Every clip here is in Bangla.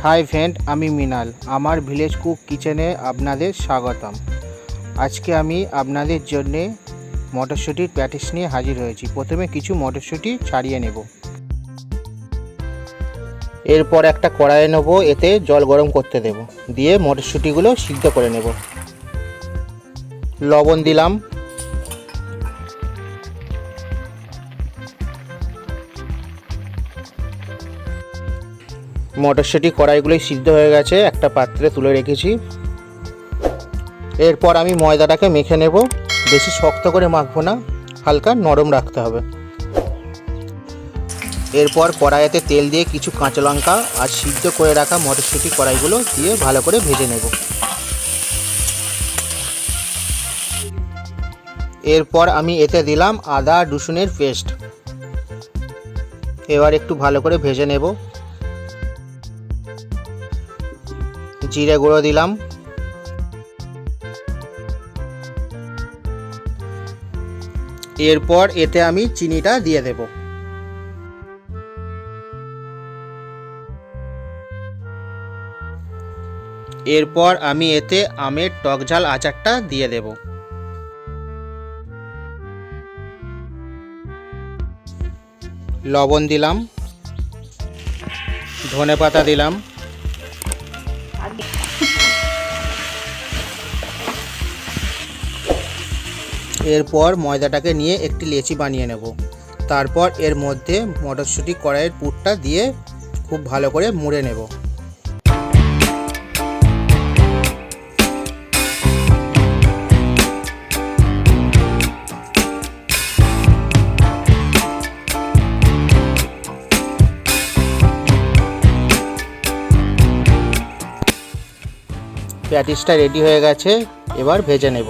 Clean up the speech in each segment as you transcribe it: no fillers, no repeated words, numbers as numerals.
হাই ফ্রেন্ড, আমি মৃণাল। আমার ভিলেজ কুক কিচেনে আপনাদের স্বাগতম। আজকে আমি আপনাদের জন্যে মটরশুঁটির প্যাটিস নিয়ে হাজির হয়েছি। প্রথমে কিছু মটরশুঁটি ছাড়িয়ে নেব। এরপর একটা কড়াইয়ে নেব, এতে জল গরম করতে দেব, দিয়ে মটরশুঁটিগুলো সিদ্ধ করে নেব। লবণ দিলাম, মটরশুঁটি কড়াইগুলোই সিদ্ধ হয়ে গেছে, একটা পাত্রে তুলে রেখেছি। এরপর আমি ময়দাটাকে মেখে নেব। বেশি শক্ত করে মাখবো না, হালকা নরম রাখতে হবে। এরপর কড়াইতে তেল দিয়ে কিছু কাঁচা লঙ্কা আর সিদ্ধ করে রাখা মটরশুঁটি কড়াইগুলো দিয়ে ভালো করে ভেজে নেব। এরপর আমি এতে দিলাম আদা রসুনের পেস্ট। এবার একটু ভালো করে ভেজে নেব। জিরে গুঁড়ো দিলাম, এরপর এতে আমি চিনিটা দিয়ে দেব। এরপর আমি এতে আমের টক ঝাল আচারটা দিয়ে দেব। লবণ দিলাম, ধনেপাতা দিলাম, এরপর ময়দাটাকে নিয়ে একটি লেচি বানিয়ে নেব। তারপর এর মধ্যে মটরশুঁটি কড়াইয়ের পুরটা দিয়ে খুব ভালো করে মুড়ে নেব। প্যাটিসটা রেডি হয়ে গেছে, এবার ভেজে নেব।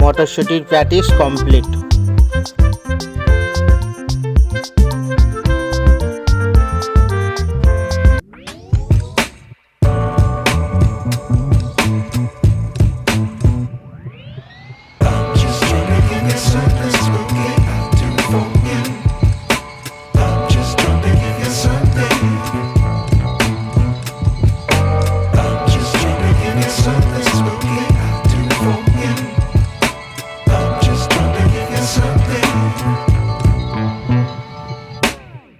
মটরশুঁটির প্যাটিস কমপ্লিট।